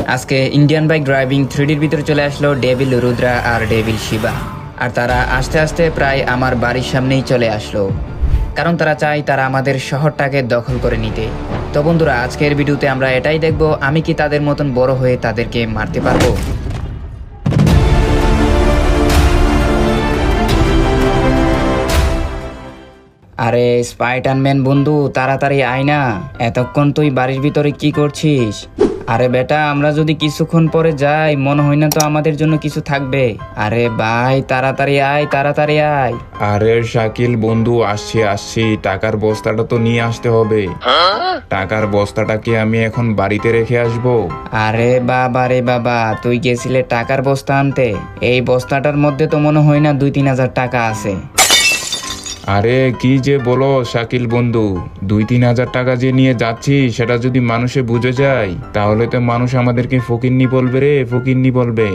আজকে Indian bike driving 3Dর ভিতরে চলে আসলো ডেভিল রুদ্রা আর ডেভিল শিবা। আর তারা আস্তে আস্তে প্রায় আমার বাড়ির সামনেই চলে আসলো, কারণ তারা চায় তারা আমাদের শহরটাকে দখল করে নিতে। তো বন্ধুরা, আজকের ভিডিওতে আমরা এটাই দেখব, আমি কি তাদের মতন বড় হয়ে তাদেরকে মারতে পারবো। আরে স্পাইডারম্যান বন্ধু, তাড়াতাড়ি আয় না, এতক্ষণ তুই বাড়ির ভিতরে কি করছিস? আরে বেটা, আমরা যদি কিছুক্ষণ পরে যাই মনে হয় না তো আমাদের জন্য কিছু থাকবে। আরে ভাই তাড়াতাড়ি আয়, তাড়াতাড়ি আয়। আরে শাকিল বন্ধু, আসছি। টাকার বস্তাটা তো নিয়ে আসতে হবে। টাকার বস্তাটা কি আমি এখন বাড়িতে রেখে আসবো? আরে বাবা রে বাবা, তুই গেছিলে টাকার বস্তা আনতে? এই বস্তাটার মধ্যে তো মনে হয় না 2-3 হাজার টাকা আছে। আরে কি যে বলো শাকিল বন্ধু, 2-3 হাজার টাকা যে নিয়ে যাচ্ছি সেটা যদি মানুষে বুঝে যায় তাহলে তো মানুষ আমাদেরকে ফকিন্নি বলবে রে, ফকিন্নি বলবে।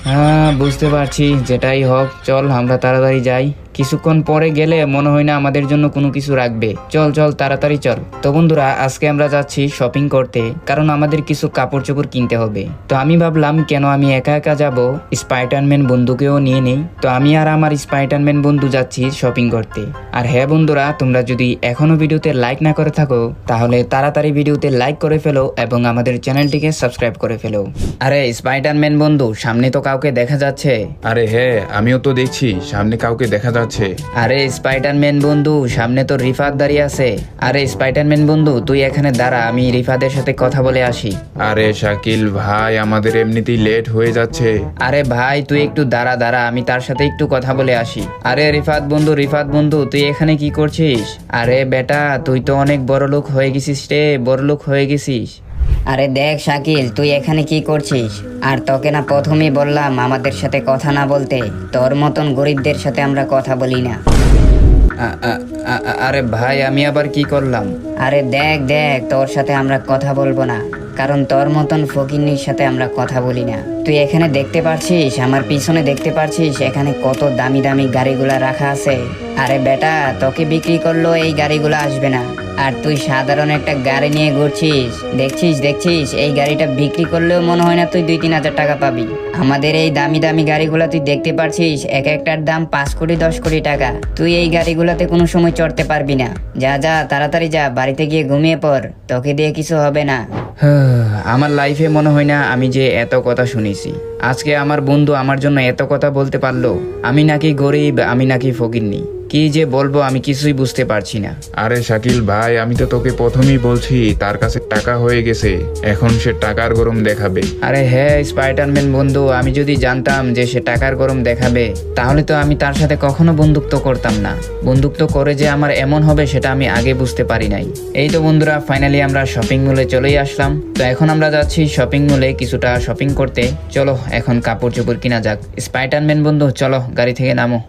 হ্যাঁ বুঝতে পারছি, যেটাই হোক চল আমরা তাড়াতাড়ি যাই। কিছুক্ষণ পরে গেলে মনে হয় না আমাদের জন্য কোনো কিছু রাখবে। চল চল তাড়াতাড়ি চল। তো বন্ধুরা, আজকে আমরা যাচ্ছি শপিং করতে, কারণ আমাদের কিছু কাপড় চোপড় কিনতে হবে। তো আমি ভাবলাম কেন আমি একা একা যাব, স্পাইডারম্যান বন্ধুকেও নিয়ে নেই। তো আমি আর আমার স্পাইডারম্যান বন্ধু যাচ্ছি শপিং করতে। আর হ্যাঁ বন্ধুরা, তোমরা যদি এখনো ভিডিওতে লাইক না করে থাকো তাহলে তাড়াতাড়ি ভিডিওতে লাইক করে ফেলো এবং আমাদের চ্যানেলটিকে সাবস্ক্রাইব করে ফেলো। আরে স্পাইডারম্যান বন্ধু, সামনে তো কাউকে দেখা যাচ্ছে। আরে হ্যাঁ, আমিও তো দেখছি সামনে কাউকে দেখা যাচ্ছে। আরে স্পাইডারম্যান বন্ধু, সামনে তো রিফাত দাঁড়িয়ে আছে। আরে স্পাইডারম্যান বন্ধু, তুই এখানে দাঁড়া, আমি রিফাতের সাথে কথা বলে আসি। আরে শাকিল ভাই, আমাদের এমনিতেই লেট হয়ে যাচ্ছে। আরে ভাই তুই একটু দাঁড়া, আমি তার সাথে একটু কথা বলে আসি। আরে রিফাত বন্ধু, তুই এখানে কি করছিস? আরে বেটা, তুই তো অনেক বড় লোক হয়ে গেছিস রে, বড় লোক হয়ে গেছিস। আরে দেখ শাকিল, তুই এখানে কি করছিস? আর তোকে না প্রথমেই বললাম আমাদের সাথে কথা না বলতে। তোর মতন গরিবদের সাথে আমরা কথা বলি না। আরে ভাই, আমি আবার কি করলাম? আরে দেখ তোর সাথে আমরা কথা বলবো না, কারণ তোর মতন ফকিন্নির সাথে আমরা কথা বলি না। তুই এখানে দেখতে পারছিস, আমার পিছনে দেখতে পারছিস এখানে কত দামি দামি গাড়িগুলা রাখা আছে। আরে বেটা, তোকে বিক্রি করলেও এই গাড়িগুলো আসবে না, আর তুই সাধারণ একটা গাড়ি নিয়ে ঘুরছিস। দেখছিস এই গাড়িটা বিক্রি করলেও মনে হয় না তুই 2-3 হাজার টাকা পাবি। আমাদের এই দামি দামি গাড়িগুলা তুই দেখতে পারছিস, এক একটার দাম 5 কোটি 10 কোটি টাকা। তুই এই গাড়িগুলাতে কোনো সময় চড়তে পারবি না। যা তাড়াতাড়ি যা, বাড়িতে গিয়ে ঘুমিয়ে পড়, তোকে দিয়ে কিছু হবে না। আমার লাইফে মনে হয় না আমি যে এত কথা শুনেছি। আজকে আমার বন্ধু আমার জন্য এত কথা বলতে পারলো। আমি নাকি গরিব, আমি নাকি ফকিন্নি, কি যে বলবো আমি কিছুই বুঝতে পারছি না। আরে শাকিল ভাই, আমি তো তোকে প্রথমেই বলছি তার কাছে টাকা হয়ে গেছে, এখন সে টাকার গরম দেখাবে। আরে হ্যাঁ স্পাইডারম্যান বন্ধু, আমি যদি জানতাম যে সে টাকার গরম দেখাবে তাহলে তো আমি তার সাথে কখনো বন্ধুত্ব করতাম না। বন্ধুত্ব করে যে আমার এমন হবে সেটা আমি আগে বুঝতে পারি নাই। এই তো বন্ধুরা, ফাইনালি আমরা শপিং মলে চলেই আসলাম। তো এখন আমরা যাচ্ছি শপিং মলে কিছুটা শপিং করতে। চলো এখন কাপড় চোপড় কিনা যাক। স্পাইডারম্যান বন্ধু চলো, গাড়ি থেকে নামো।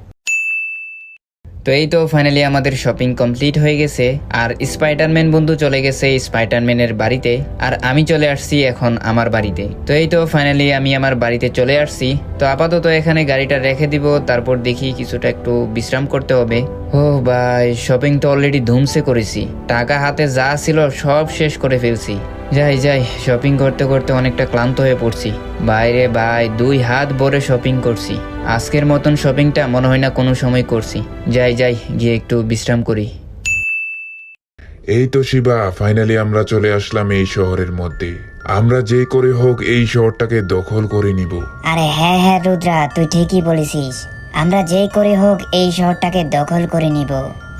তো এই তো ফাইনালি আমাদের শপিং কমপ্লিট হয়ে গেছে, আর স্পাইডারম্যান বন্ধু চলে গেছে স্পাইডারম্যানের বাড়িতে, আর আমি চলে আসছি এখন আমার বাড়িতে। তো এই তো ফাইনালি আমি আমার বাড়িতে চলে আসছি। তো আপাতত এখানে গাড়িটা রেখে দিব, তারপর দেখি কিছুটা একটু বিশ্রাম করতে হবে। ও ভাই, শপিং তো অলরেডি ধুমসে করেছি, টাকা হাতে যা ছিল সব শেষ করে ফেলছি। যাই শপিং করতে করতে অনেকটা ক্লান্ত হয়ে পড়ছি। বাইরে ভাই 2 হাত ভরে শপিং করছি। আজকের মতন শপিংটা মনে হয় না কোনো সময় করছি। যাই গিয়ে একটু বিশ্রাম করি। এই তো শিবা, ফাইনালি আমরা চলে আসলাম এই শহরের মধ্যে। আমরা যে করে হোক এই শহরটাকে দখল করে নিব। আরে হ্যাঁ রুদ্রা, তুই ঠিকই বলেছিস। আমরা যে করে হোক এই শহরটাকে দখল করে নিব।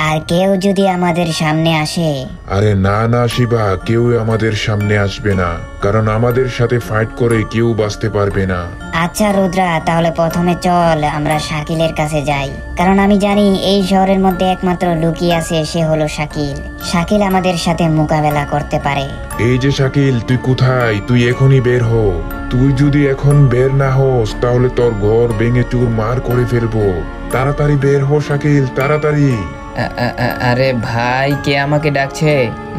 আর কেউ যদি আমাদের সামনে আসে, আরে না শিবা, কেউ আমাদের সামনে আসবে না, কারণ আমাদের সাথে ফাইট করে কেউ বাঁচতে পারবে না। আচ্ছা রুদ্রা, তাহলে প্রথমে চল আমরা শাকিলের কাছে যাই, কারণ আমি জানি এই শহরের মধ্যে একমাত্র লুকিয়ে আছে, সে হলো শাকিল। শাকিল আমাদের সাথে মোকাবেলা করতে পারে। এই যে শাকিল, তুই কোথায়? তুই এখনই বের হ। তুই যদি এখন বের না হোস তাহলে তোর ঘর ভেঙে চুরমার করে ফেলবো। তাড়াতাড়ি বের হ শাকিল, তাড়াতাড়ি। আরে ভাই, কে আমাকে ডাকছে?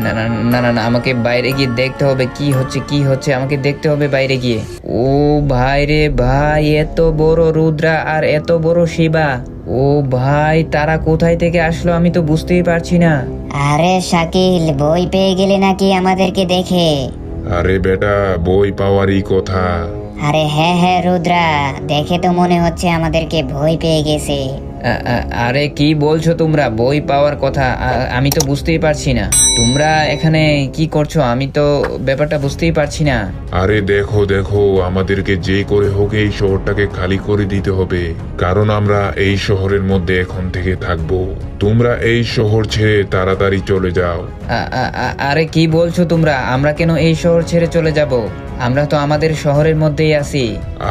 না, আমাকে বাইরে গিয়ে দেখতে হবে কি হচ্ছে আমাকে দেখতে হবে বাইরে গিয়ে। ও ভাই রে ভাই, এত বড় রুদ্রা আর এত বড় শিবা, ও ও ভাই, তারা কোথায় থেকে আসলো আমি তো বুঝতেই পারছি না। আরে শাকিল, বই পেয়ে গেলে নাকি আমাদেরকে দেখে? আরে বেটা, বই পাওয়ারই কথা। আরে হ্যাঁ হ্যাঁ রুদ্রা, দেখে তো মনে হচ্ছে আমাদেরকে ভয় পেয়ে গেছে। আরে কি বলছো তোমরা, বই পাওয়ার কথা? আমি তো বুঝতেই পারছি না তোমরা এখানে কি করছো, আমি তো ব্যাপারটা বুঝতেই পারছি না। আরে দেখো দেখো, আমাদেরকে যে করে হোক এই শহরটাকে খালি করে দিতে হবে, কারণ আমরা এই শহরের মধ্যে এখন থেকে থাকবো। তোমরা এই শহর ছেড়ে তাড়াতাড়ি চলে যাও। আরে কি বলছো তোমরা, আমরা কেন এই শহর ছেড়ে চলে যাব? আমরা তো আমাদের শহরের মধ্যেই আছি।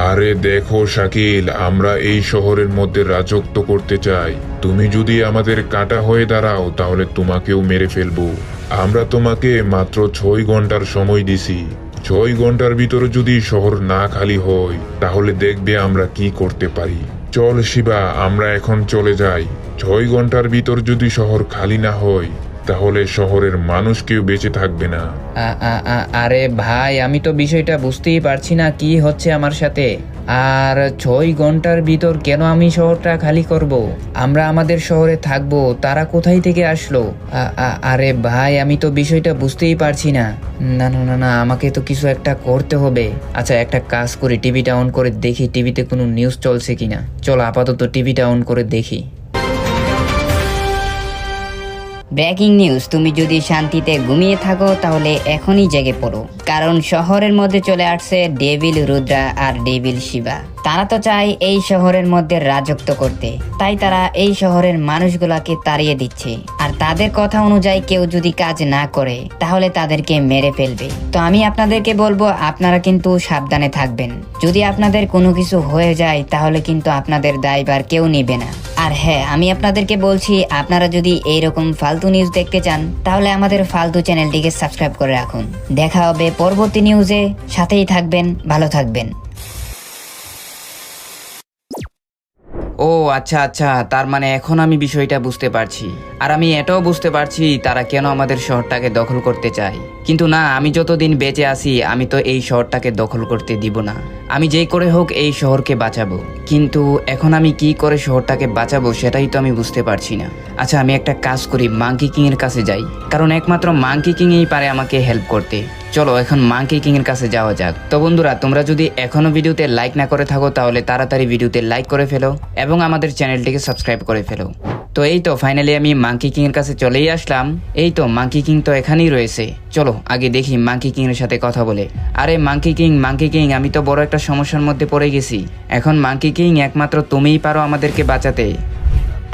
আরে দেখো শাকিল, আমরা এই শহরের মধ্যে রাজত্ব করতে চাই। তুমি যদি আমাদের কাঁটা হয়ে দাঁড়াও তাহলে তোমাকেও মেরে ফেলবো। আমরা তোমাকে মাত্র 6 ঘন্টার সময় দিছি। 6 ঘন্টার ভিতরে যদি শহর না খালি হয় তাহলে দেখবে আমরা কি করতে পারি। চল শিবা, আমরা এখন চলে যাই। 6 ঘন্টার ভিতর যদি শহর খালি না হয় তাহলে শহরের মানুষ কেউ বেঁচে থাকবে না। আরে ভাই, আমি তো বিষয়টা বুঝতেই পারছি না কি হচ্ছে আমার সাথে। আর 6 ঘন্টার ভিতর কেন আমি শহরটা খালি করব? আমরা আমাদের শহরে থাকবো, তারা কোথায় থেকে আসলো? আরে ভাই, আমি তো বিষয়টা বুঝতেই পারছি না। না না না না, আমাকে তো কিছু একটা করতে হবে। আচ্ছা, একটা কাজ করি, টিভিটা অন করে দেখি টিভিতে কোনো নিউজ চলছে কিনা। চলো আপাতত টিভিটা অন করে দেখি। ব্রেকিং নিউজ, তুমি যদি শান্তিতে ঘুমিয়ে থাকো তাহলে এখনই জেগে পড়ো, কারণ শহরের মধ্যে চলে আসছে ডেভিল রুদ্রা আর ডেভিল শিবা। তারা তো চায় এই শহরের মধ্যে রাজত্ব করতে, তাই তারা এই শহরের মানুষগুলাকে তাড়িয়ে দিচ্ছে। আর তাদের কথা অনুযায়ী কেউ যদি কাজ না করে তাহলে তাদেরকে মেরে ফেলবে। তো আমি আপনাদেরকে বলবো, আপনারা কিন্তু সাবধানে থাকবেন। যদি আপনাদের কোনো কিছু হয়ে যায় তাহলে কিন্তু আপনাদের দায়ভার কেউ নিবে না। আর হ্যাঁ, আমি আপনাদেরকে বলছি, আপনারা যদি এইরকম ফালতু নিউজ দেখতে চান তাহলে আমাদের ফালতু চ্যানেলটিকে সাবস্ক্রাইব করে রাখুন। দেখা হবে পরবর্তী নিউজে, সাথেই থাকবেন, ভালো থাকবেন। ও আচ্ছা আচ্ছা, তার মানে এখন আমি বিষয়টা বুঝতে পারছি। আর আমি এটাও বুঝতে পারছি তারা কেন আমাদের শহরটাকে দখল করতে চায়। কিন্তু না, আমি যতদিন বেঁচে আছি আমি তো এই শহরটাকে দখল করতে দিব না। আমি যেই করে হোক এই শহরকে বাঁচাবো। কিন্তু এখন আমি কি করে শহরটাকে বাঁচাবো সেটাই তো আমি বুঝতে পারছি না। আচ্ছা, আমি একটা কাজ করি, মাঙ্কি কিং এর কাছে যাই, কারণ একমাত্র মাঙ্কি কিংই পারে আমাকে হেল্প করতে। চলো এখন মাঙ্কি কিং এর কাছে যাওয়া যাক। তো বন্ধুরা, তোমরা যদি এখনো ভিডিওতে লাইক না করে থাকো তাহলে তাড়াতাড়ি ভিডিওতে লাইক করে ফেলো এবং আমাদের চ্যানেলটিকে সাবস্ক্রাইব করে ফেলো। তো এই তো ফাইনালি আমি মাঙ্কি কিং এর কাছে চলেই আসলাম। এই তো মাঙ্কি কিং তো এখানেই রয়েছে। চলো আগে দেখি মাঙ্কি কিং এর সাথে কথা বলে। আরে মাঙ্কি কিং, আমি তো বড় একটা সমস্যার মধ্যে পড়ে গেছি। এখন মাঙ্কি কিং, একমাত্র তুমিই পারো আমাদেরকে বাঁচাতে।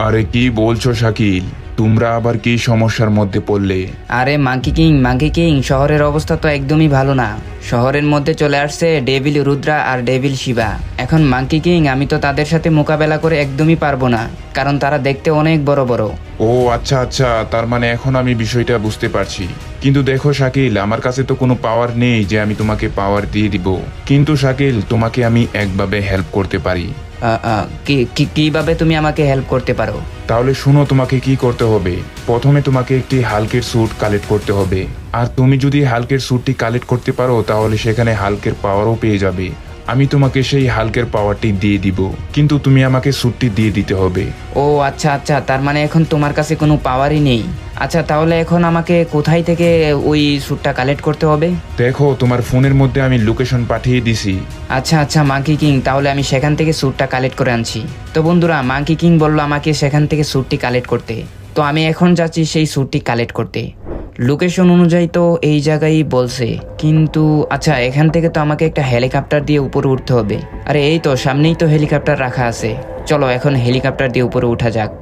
আরে কি বলছো শাকিল, তোমরা আবার কি সমস্যার মধ্যে পড়লে? আরে মাঙ্কি কিং, শহরের অবস্থা তো একদমই ভালো না। শহরের মধ্যে চলে আসছে ডেভিল রুদ্রা আর ডেভিল শিবা। এখন মাঙ্কি কিং, আমি তো তাদের সাথে মোকাবেলা করে একদমই পারবো না, কারণ তারা দেখতে অনেক বড় বড়। ও আচ্ছা আচ্ছা, তার মানে এখন আমি বিষয়টা বুঝতে পারছি। কিন্তু দেখো শাকিল, আমার কাছে তো কোনো পাওয়ার নেই যে আমি তোমাকে পাওয়ার দিয়ে দিব। কিন্তু শাকিল, তোমাকে আমি একভাবে হেল্প করতে পারি। কিভাবে তুমি আমাকে হেল্প করতে পারো? তাহলে শুনো, তোমাকে কি করতে হবে। প্রথমে তোমাকে একটি হাল্কের স্যুট কালেক্ট করতে হবে। আর তুমি যদি হাল্কের স্যুটটি কালেক্ট করতে পারো তাহলে সেখানে হাল্কের পাওয়ারও পেয়ে যাবে। আমি তোমাকে সেই হাল্কের পাওয়ারটি দিয়ে দিব, কিন্তু তুমি আমাকে স্যুটটি দিয়ে দিতে হবে। ও আচ্ছা আচ্ছা, তার মানে এখন তোমার কাছে কোনো পাওয়ারই নেই। আচ্ছা, তাহলে এখন আমাকে কোথায় থেকে ওই স্যুটটা কালেক্ট করতে হবে? দেখো, তোমার ফোনের মধ্যে আমি লোকেশন পাঠিয়ে দিছি। আচ্ছা আচ্ছা মাঙ্কি কিং, তাহলে আমি সেখান থেকে স্যুটটা কালেক্ট করে আনছি। তো বন্ধুরা, মাঙ্কি কিং বললো আমাকে সেখান থেকে স্যুটটি কালেক্ট করতে। তো আমি এখন যাচ্ছি সেই স্যুটটি কালেক্ট করতে। লোকেশন অনুযায়ী তো এই জায়গায় বলছে, কিন্তু আচ্ছা, এখান থেকে তো আমাকে একটা হেলিকপ্টার দিয়ে উপরে উঠতে হবে। আরে এই তো সামনেই তো হেলিকপ্টার রাখা আছে। চলো এখন হেলিকপ্টার দিয়ে উপরে উঠা যাক।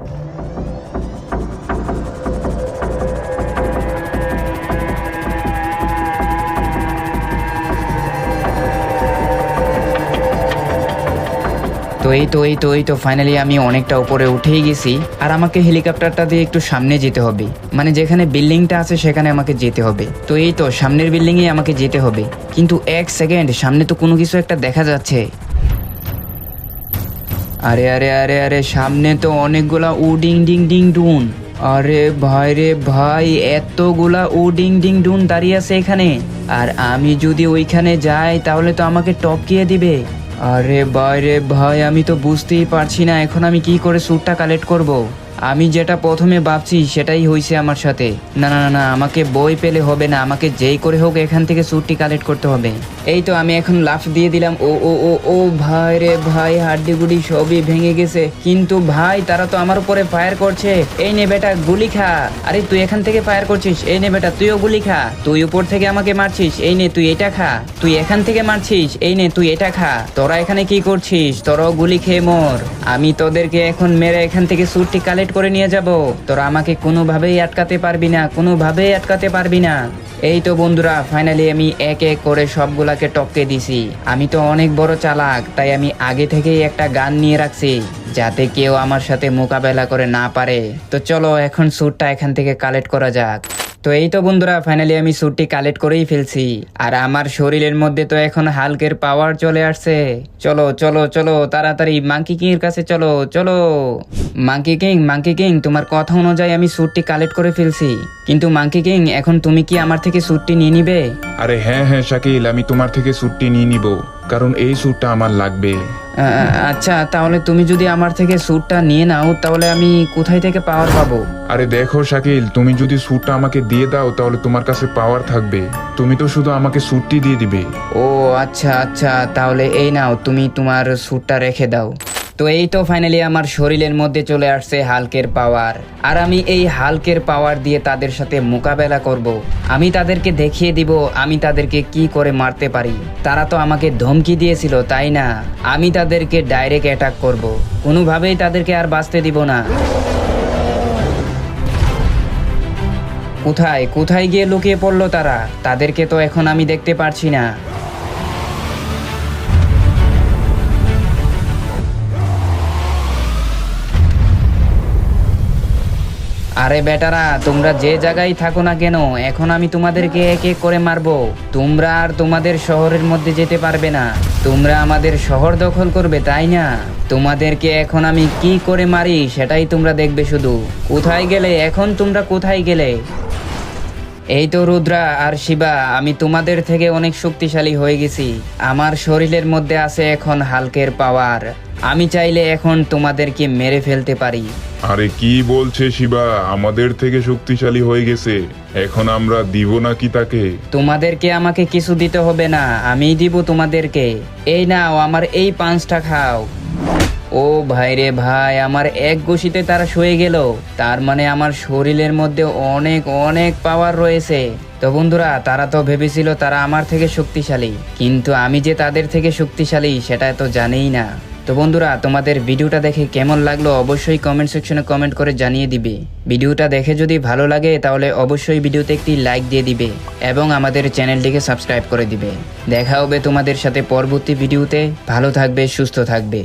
তো এই তো ফাইনালি আমি অনেকটা উপরে উঠেই গেছি। আর আমাকে হেলিকপ্টারটা দিয়ে একটু সামনে যেতে হবে, মানে যেখানে বিল্ডিংটা আছে সেখানে আমাকে যেতে হবে। তো এই তো সামনের বিল্ডিংয়ে আমাকে যেতে হবে। কিন্তু এক সেকেন্ড, সামনে তো কোনো কিছু একটা দেখা যাচ্ছে। আরে আরে আরে আরে, সামনে তো অনেকগুলা উডিং ডিং ডিং ডুন। আরে ভাই রে ভাই, এতগুলা উডিং ডিং ডুন দাঁড়িয়ে আছে এখানে। আর আমি যদি ওইখানে যাই তাহলে তো আমাকে টপকিয়ে দিবে। আরে বাইরে ভাই, আমি তো বুঝতেই পারছি না এখন আমি কি করে স্যুটটা কালেক্ট করব। আমি যেটা প্রথমে ভাবছি সেটাই হয়েছে আমার সাথে। না না না না, আমাকে বই পেলে হবে না, আমাকে যেই করে হোক এখান থেকে স্যুটটি কালেক্ট করতে হবে। এই তো আমি এখন লাফ দিয়ে দিলাম। ও ও ও ও ভাই রে ভাই, হাড্ডিগুডি সবই ভেঙে গেছে। কিন্তু ভাই তারা তো আমার উপরে ফায়ার করছে। এই নে বেটা গুলি খা। আরে তুই এখান থেকে ফায়ার করছিস, এই নে বেটা তুইও গুলি খা। তুই উপর থেকে আমাকে মারছিস, এই নে তুই এটা খা। তুই এখান থেকে মারছিস, এই নে তুই এটা খা। তোরা এখানে কি করছিস? তোরাও গুলি খেয়ে মর। আমি তোদেরকে এখন মেরে এখান থেকে স্যুটটি কালেক্ট করে নিয়ে যাব। তোরা আমাকে কোনোভাবেই আটকাতে পারবি না, কোনোভাবেই আটকাতে পারবি না। এই তো বন্ধুরা, ফাইনালি আমি এক এক করে সবগুলাকে টপকে দিছি। আমি তো অনেক বড় চালাক, তাই আমি আগে থেকেই একটা গান নিয়ে রাখছি যাতে কেউ আমার সাথে মোকাবেলা করে না পারে। তো চলো এখন স্যুটটা এখান থেকে কালেক্ট করা যাক। তো এই তো বন্ধুরা, ফাইনালি আমি স্যুটটি কালেক্ট করেই ফেলছি। আর আমার শরীরের মধ্যে তো এখন হাল্কের পাওয়ার চলে আসছে। চলো চলো চলো তাড়াতাড়ি মাঙ্কি কিং এর কাছে চলো চলো। মাঙ্কি কিং তোমার কথা অনুযায়ী আমি স্যুটটি কালেক্ট করে ফেলছি, কিন্তু মাঙ্কি কিং এখন তুমি কি আমার থেকে স্যুটটি নিয়ে নিবে? আরে হ্যাঁ হ্যাঁ শাকিল, আমি তোমার থেকে স্যুটটি নিয়ে নিব, কারণ এই স্যুটটা আমার লাগবে। আচ্ছা, তাহলে তুমি যদি আমার থেকে স্যুটটা নিয়ে নাও তাহলে আমি কোথায় থেকে পাওয়ার পাবো? আরে দেখো শাকিল, তুমি যদি স্যুটটা আমাকে দিয়ে দাও তাহলে তোমার কাছে পাওয়ার থাকবে। তুমি তো শুধু আমাকে স্যুটটি দিয়ে দিবে। ও আচ্ছা আচ্ছা, তাহলে এই নাও, তুমি তোমার স্যুটটা রেখে দাও। তো এই তো ফাইনালি আমার শরীরের মধ্যে চলে আসছে হাল্কের পাওয়ার। আর আমি এই হাল্কের পাওয়ার দিয়ে তাদের সাথে মোকাবেলা করব। আমি তাদেরকে দেখিয়ে দিব আমি তাদেরকে কি করে মারতে পারি। তারা তো আমাকে ধমকি দিয়েছিল, তাই না? আমি তাদেরকে ডাইরেক্ট অ্যাটাক করব, কোনোভাবেই তাদেরকে আর বাঁচতে দিব না। কোথায় কোথায় গিয়ে লুকিয়ে পড়লো তারা? তাদেরকে তো এখন আমি দেখতে পারছি না। আরে বেটারা, তোমরা যে জায়গায় থাকো না কেন, এখন আমি তোমাদেরকে এক এক করে মারবো। তোমরা আর তোমাদের শহরের মধ্যে যেতে পারবে না। তোমরা আমাদের শহর দখল করবে, তাই না? তোমাদেরকে এখন আমি কি করে মারি সেটাই তোমরা দেখবে শুধু। কোথায় গেলে এখন? তোমরা কোথায় গেলে? এই তো রুদ্রা আর শিবা, আমি তোমাদের থেকে অনেক শক্তিশালী হয়ে গেছি। আমার শরীরের মধ্যে আছে এখন হাল্কের পাওয়ার। আমি চাইলে এখন তোমাদেরকে মেরে ফেলতে পারি। আরে কি বলছে শিবা, আমাদের থেকে শক্তিশালী হয়ে গেছে? এখন আমরা দিব নাকি তাকে? তোমাদেরকে আমাকে কিছু দিতে হবে না, আমিই দিব তোমাদেরকে। এই নাও, আমার এই পাঁচটা খাও। ও ভাই রে ভাই, আমার এক ঘুষিতে তারা শুয়ে গেল। তার মানে আমার শরীরের মধ্যে অনেক অনেক পাওয়ার রয়েছে। তো বন্ধুরা, তারা তো ভেবেছিল তারা আমার থেকে শক্তিশালী, কিন্তু আমি যে তাদের থেকে শক্তিশালী সেটা তো জানেই না। তো বন্ধুরা, তোমাদের ভিডিওটা দেখে কেমন লাগলো অবশ্যই কমেন্ট সেকশনে কমেন্ট করে জানিয়ে দিবে। ভিডিওটা দেখে যদি ভালো লাগে তাহলে অবশ্যই ভিডিওতে একটি লাইক দিয়ে দিবে এবং আমাদের চ্যানেলটিকে সাবস্ক্রাইব করে দিবে। দেখা হবে তোমাদের সাথে পরবর্তী ভিডিওতে। ভালো থাকবে, সুস্থ থাকবে।